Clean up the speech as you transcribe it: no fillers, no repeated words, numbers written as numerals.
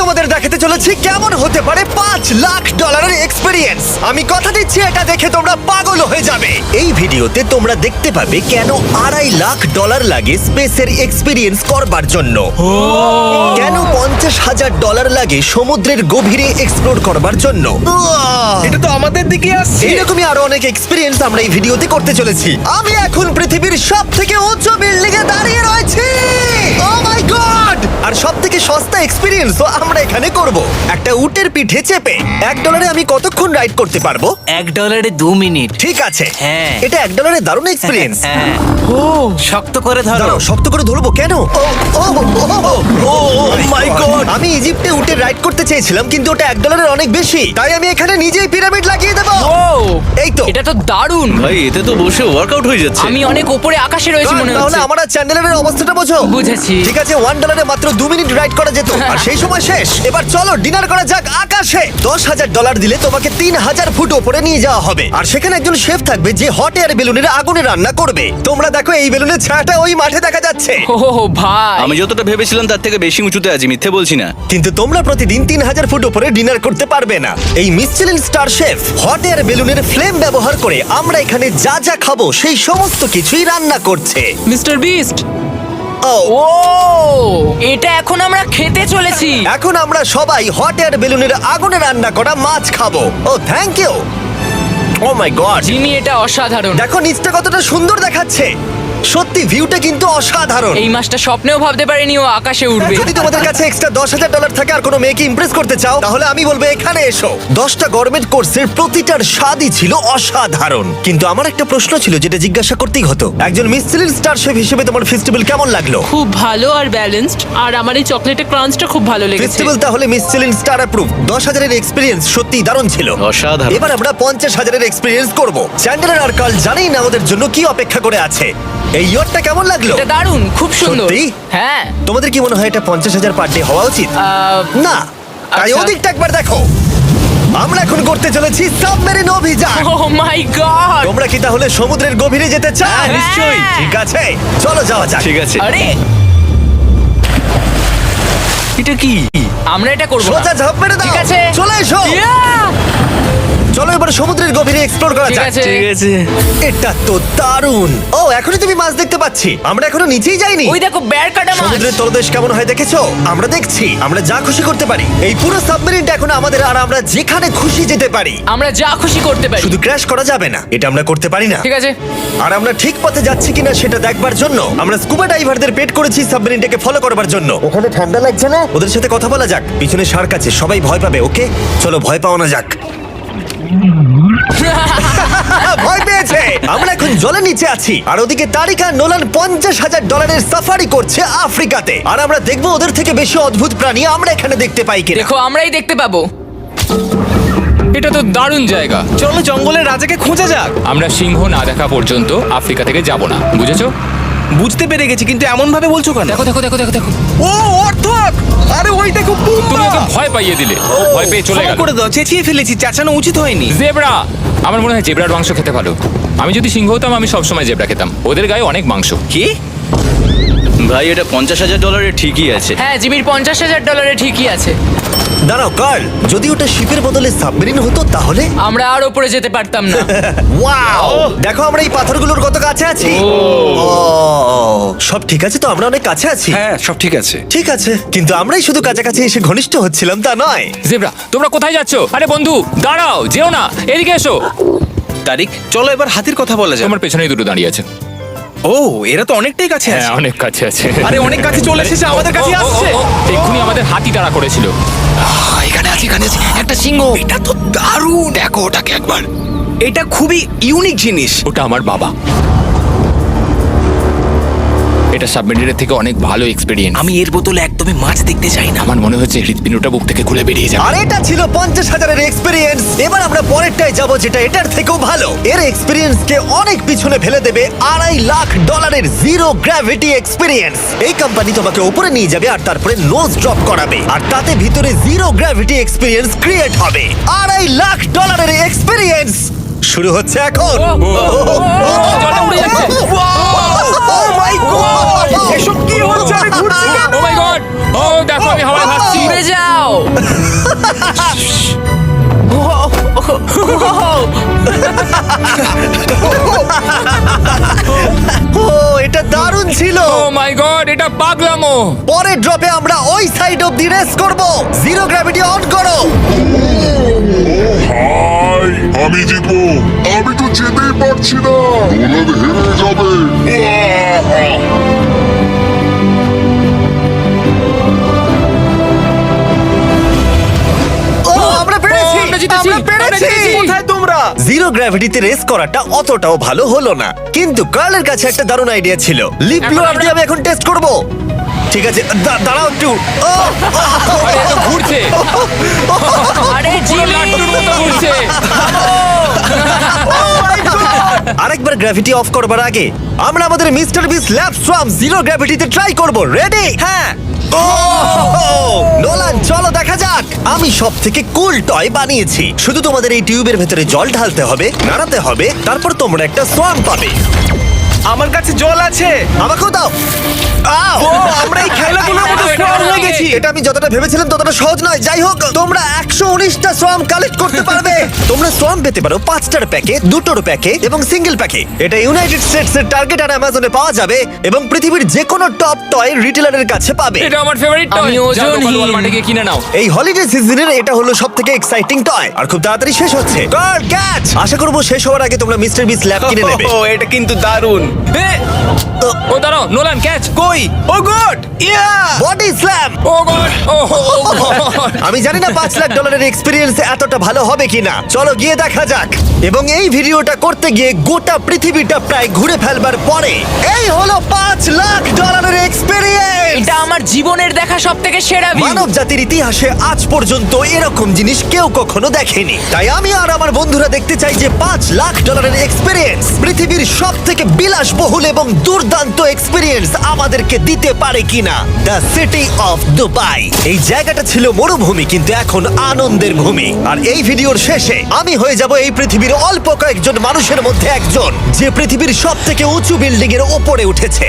তোমাদের দেখাতে চলেছি কেমন হতে পারে $5 লাখ এক্সপিরিয়েন্স। আমি কথা দিচ্ছি এটা দেখে তোমরা পাগল হয়ে যাবে। এই ভিডিওতে তোমরা দেখতে পাবে কেন $2.5 লাখ লাগে স্পেসের এক্সপিরিয়েন্স করবার জন্য, কেন $50,000 লাগে সমুদ্রের গভীরে এক্সপ্লোর করবার জন্য। এটা তো আমাদের দিকে আসছে। এইরকমই আরো অনেক এক্সপিরিয়েন্স আমরা এই ভিডিওতে করতে চলেছি। আমি এখন পৃথিবীর সবথেকে উঁচু বিল্ডিং এ দাঁড়িয়ে রয়েছি। ও মাই গড! আর সবথেকে সস্তা এক্সপিরিয়েন্সও আমরা এখানে করব। একটা উটের পিঠে চেপে $1 আমি কতক্ষণ রাইড করতে পারবো? $1 2 মিনিট। ঠিক আছে, হ্যাঁ। এটা $1 দারুণ এক্সপিরিয়েন্স। হ্যাঁ। শক্ত করে ধরো। দাঁড়াও, শক্ত করে ধরবো কেন? ও মাই গড! আমি ইজিপ্টে উটে রাইড করতে চেয়েছিলাম, কিন্তু ওটা $1 অনেক বেশি, তাই আমি এখানে নিজেই পিরামিড লাগিয়ে দেবো। এই তো। এটা তো দারুণ। ভাই এতে তো বসে ওয়ার্কআউট হয়ে যাচ্ছে। আমি অনেক উপরে আকাশে রয়েছি মনে তাহলে হচ্ছে। আমার আর চ্যান্ডেলের অবস্থাটা বোঝো। বুঝেছি। ঠিক আছে, $1 মাত্র 2 মিনিট রাইড করা যেত, আর সেই সময় শেষ। এবার চলো ডিনার করা যাক আকাশে। $10,000 দিলে তোমাকে 3000 ফুট উপরে নিয়ে যাওয়া হবে, আর সেখানে একজন শেফ থাকবে যে হট এয়ার বেলুনের আগুনে রান্না করবে। তোমরা দেখো এই বেলুনের ছায়াটা ওই মাঠে দেখা যাচ্ছে। ও ভাই, আমি যতটা ভেবেছিলাম তার থেকে বেশি উঁচুতে আছি, মিথ্যে বলছি না। কিন্তু তোমরা প্রতিদিন 3000 ফুট উপরে ডিনার করতে পারবে না। এই Michelin star chef hot air বেলুনের ফ্লেম ব্যবহার করে আমরা এখানে যা যা খাবো সেই সমস্ত কিছুই রান্না করছে। Mister beast. ও ও, এটা এখন আমরা খেতে চলেছি। এখন আমরা সবাই হট এয়ার বেলুনের আগুনে রান্না করা মাছ খাবো। Oh thank you. Oh my God, Jimmy, এটা অসাধারণ। দেখো নিচটা কতটা সুন্দর দেখাচ্ছে। সত্যি ভিউটা কিন্তু অসাধারণ। এই মাসটা স্বপ্নেও ভাবতে পারিনি ও আকাশে উঠবে। যদি তোমাদের কাছে এক্সট্রা $10,000 থাকে আর কোনো মেয়েকে ইমপ্রেস করতে চাও, তাহলে আমি বলবো এখানে এসো। 10টা গভর্নমেন্ট কোর্সের প্রতিটার স্বাদই ছিল অসাধারণ। কিন্তু আমার একটা প্রশ্ন ছিল যেটা জিজ্ঞাসা করতেই হতো, একজন মিচেলিন স্টার শেফ হিসেবে তোমার ফেস্টিভ্যাল কেমন লাগলো? খুব ভালো আর ব্যালেন্সড, আর আমার এই চকলেটের ক্রাঞ্চটা খুব ভালো লেগেছে। ফেস্টিভ্যাল তাহলে মিচেলিন স্টার অ্যাপ্রুভ। 10,000 এক্সপিরিয়েন্স সত্যি দারুণ ছিল। অসাধারণ। এবার আমরা 50,000 এক্সপিরিয়েন্স করব। চ্যান্ডেলার আর কার্ল জানেই না ওদের জন্য কি অপেক্ষা করে আছে। এই ইয়ারটা কেমন লাগলো? এটা দারুণ, খুব সুন্দর। সত্যি? হ্যাঁ। তোমাদের কি মনে হয় এটা 50,000 পার ডে হওয়া উচিত? না, তাই আচ্ছা। ওদিকটা একবার দেখো। আমরা এখন করতে চলেছি সাবমেরিন অভিযান। ও মাই গড। তোমরা কি তাহলে সমুদ্রের গভীরে যেতে চাও? হ্যাঁ, নিশ্চয়ই। ঠিক আছে, চলো যাওয়া যাক। ঠিক আছে। আরে, এটা কি? আমরা এটা করব না। সোজা ঝাঁপ মেরে দাও। ঠিক আছে। চলে এসো। Yeah! চলো এবার সমুদ্রের গভীরে এক্সপ্লোর করা ঠিক যাক। আছে। ঠিক আছে। এটা তো দারুণ। ও, এখনই তুমি মাছ দেখতে পাচ্ছি। আমরা এখনো নিচেই যাইনি। ওই দেখো, বের কাটা মাছ। সমুদ্রের তলদেশ কেমন হয় দেখেছো? আমরা দেখছি, আমরা যা খুশি করতে পারি। এই পুরো সাবমেরিনটা এখন আমাদের, আর আমরা যেখানে খুশি যেতে পারি। আমরা যা খুশি করতে পারি। শুধু ক্র্যাশ করা যাবে না, এটা আমরা করতে পারি না। ঠিক আছে। আর আমরা ঠিক পথে যাচ্ছি কিনা সেটা দেখবার জন্য আমরা স্কুবা ডাইভারদের পেড করেছি সাবমেরিনটাকে ফলো করবার জন্য। ওখানে ঠান্ডা লাগছে না? ওদের সাথে কথা বলা যাক। পিছনে শার্ক আছে, সবাই ভয় পাবে। ওকে চলো, ভয় পাও না যাক। ভয় পেয়েছে। আমরা এখন জলের নিচে আছি, আর ওদিকে তারিকা নোলান $50,000 সাফারি করছে আফ্রিকাতে। আর আমরা দেখবো ওদের থেকে বেশি অদ্ভুত প্রাণী আমরা এখানে দেখতে পাই কিনা। দেখো, আমরাই দেখতে পাবো। এটা তো দারুণ জায়গা। চলো জঙ্গলের রাজাকে খোঁজা যাক। আমরা সিংহ না দেখা পর্যন্ত আফ্রিকা থেকে যাব না, বুঝেছো? বুঝতে পেরে গেছি, কিন্তু এমন ভাবে বলছো কেন? দেখো দেখো দেখো দেখো দেখো, ও অর্থক! আরে ওই দেখো তুমি ওকে ভয় পাইয়ে দিলে, ও ভয় পেয়ে চলে ক্ষমা গেল। করে দাও, চেঁচিয়ে ফেলেছি, চাচানো উচিত হয়নি। জেব্রা, আমার মনে হয় জেব্রার মাংস খেতে ভালো। আমি যদি সিংহ হতাম আমি সবসময় জেব্রা খেতাম, ওদের গায়ে অনেক মাংস। কি? ভাই এটা $50,000 ঠিকই আছে। হ্যাঁ, জিমির $50,000 ঠিকই আছে। দাঁড়াও কার্ল, যদি ওটা শিপের বদলে সাবমেরিন হতো তাহলে? আমরা আর উপরে যেতে পারতাম না। ওয়াও, দেখো আমরা এই পাথরগুলোর কত কাছে আছি। ও, সব ঠিক আছে তো? আমরা অনেক কাছে আছি। হ্যাঁ সব ঠিক আছে। ঠিক আছে, কিন্তু আমরাই শুধু কাছাকাছি এসে ঘনিষ্ঠ হচ্ছিলাম তা নয়। জেব্রা, তোমরা কোথায় যাচ্ছ? আরে বন্ধু দাঁড়াও, যেও না, এদিকে এসো। তারিক চলো এবার হাতির কথা বলা যাক। তোমার পেছনেই দুটো দাঁড়িয়ে আছে। ও এরা তো অনেকটাই কাছে হ্যাঁ, আছে। অনেক কাছে আছে। আরে অনেক কাছে চলে এসেছে, আমাদের কাছে আসছে। এক্ষুনি আমাদের হাতি তাড়া করেছিল। এখানে আছে একটা সিংহ। এটা তো দারুণ, দেখো ওটাকে একবার। এটা খুবই ইউনিক জিনিস। ওটা আমার বাবা। এটা সাবমেরিনের থেকে অনেক ভালো এক্সপেরিয়েন্স। আমি এর বোতলে একদমই মাছ দেখতে চাই না। আমার মনে হচ্ছে হৃৎপিণ্ডটা বুক থেকে খুলে বেরিয়ে যাবে। আর এটা ছিল 50,000 এক্সপিরিয়েন্স। এবার আমরা পরেরটায় যাব, যেটা এটার থেকেও ভালো। এর এক্সপিরিয়েন্স কে অনেক পিছনে ফেলে দেবে। $2.5 লাখ জিরো গ্র্যাভিটি এক্সপিরিয়েন্স। এই কোম্পানি তোমাকে উপরে নিয়ে যাবে আর তারপরে নোজ ড্রপ করাবে, আর তাতে ভিতরে জিরো গ্র্যাভিটি এক্সপিরিয়েন্স ক্রিয়েট হবে। $2.5 এক্সপিরিয়েন্স শুরু হচ্ছে এখন। জলে উড়ে যাচ্ছে। Oh my God! এসব কি হচ্ছে? আমি ঘুরছি কেন? ও মাই গড! ও দেখো আমি হাওয়ায় ভাসছি। উড়ে যাও। ওয়াও ও এটা দারুণ ছিল। ও মাই গড, এটা পাগলামো। পরের ড্রপে আমরা ওই সাইড অফ দি রেস করব। জিরো গ্র্যাভিটি অন করো। হাই, আমি জিতবো। আমি তো যেতেই পারছি না, নোলান হেরে যাবে। ও আমরা পেরেছি, ও, আমরা জিতেছি, আমরা পেরেছি। আমরা জিতেছি। কোথায় তোমরা? জিরো গ্র্যাভিটিতে রেস করাটা অতটাও ভালো হলো না, কিন্তু কার্লের কাছে একটা দারুণ আইডিয়া ছিল। লিপ ব্লোয়ার দিয়ে আমি এখন টেস্ট করব। ঠিক আছে, দাঁড়াও একটু। ও, আরে, এ তো ঘুরছে। আরে পুরো জিমি লাট্টুর মতো ঘুরছে। আরেকবার গ্র্যাভিটি অফ করবার আগে আমরা আমাদের মিস্টার বিস ল্যাব সোয়াম জিরো গ্র্যাভিটিতে ট্রাই করব। রেডি? হ্যাঁ। নোলান চলো দেখা যাক। আমি সব থেকে কুল টয় বানিয়েছি। শুধু তোমাদের এই টিউবের ভেতরে জল ঢালতে হবে, নাড়াতে হবে, তারপর তোমরা একটা সোয়াম পাবে। আমার কাছে জল আছে। আমাকেও দাও। আও! আমরা এই খেলাগুলোর মতো এটা স্ট্রং হয়ে আমাকে। গেছি। এটা আমি যতটা ভেবেছিলাম ততটা সহজ নয়। যাই হোক, তোমরা 119টা সোয়াম কালেক্ট করতে পারবে। তোমরা সোয়াম পেতে পারো 5টার প্যাকে, 2টোর প্যাকে এবং সিঙ্গেল প্যাকে। এটা ইউনাইটেড স্টেটস এর টার্গেট আর অ্যামাজনে পাওয়া যাবে এবং পৃথিবীর যে কোনো টপ টয় রিটেলারের কাছে পাবে। এটা আমার ফেভারিট টয়। আমি ওজনহীন। ওয়ালমার্টে গিয়ে কিনে নাও। এই হলিডে সিজনের এটা হলো সবথেকে এক্সাইটিং টয় আর খুব তাড়াতাড়ি শেষ হচ্ছে। God catch! আশা করব শেষ হওয়ার আগে তোমরা মিস্টার বিস ল্যাব কিনে নেবে। ও এটা কিন্তু দারুণ। ও দাঁড়াও, নোলান ক্যাচ। কই? Oh God! Yeah! Body slam! Oh God, oh God. আমি জানি না $5 লাখ এক্সপিরিয়েন্স এতটা ভালো হবে কিনা। চলো গিয়ে দেখা যাক। এবং এই ভিডিওটা করতে গিয়ে গোটা পৃথিবীটা প্রায় ঘুরে ফেলবার পরে এই হলো $5 লাখ এক্সপিরিয়েন্স। এটা আমার জীবনের দেখা সবথেকে সেরা ভিউ। মানব জাতির ইতিহাসে আজ পর্যন্ত এরকম জিনিস কেউ কখনো দেখেনি। তাই আমি আর আমার বন্ধুরা দেখতে চাই যে $5 লাখ এক্সপিরিয়েন্স পৃথিবীর সব থেকে বিলাসবহুল এবং দুর্দান্ত এক্সপিরিয়েন্স আমাদেরকে দিতে পারে কিনা। The city of Dubai. এই জায়গাটা ছিল মরুভূমি, কিন্তু এখন আনন্দের ভূমি। আর এই ভিডিওর শেষে আমি হয়ে যাব এই পৃথিবীর অল্প কয়েকজন মানুষের মধ্যে একজন, যে পৃথিবীর সব থেকে উঁচু বিল্ডিং এর ওপরে উঠেছে।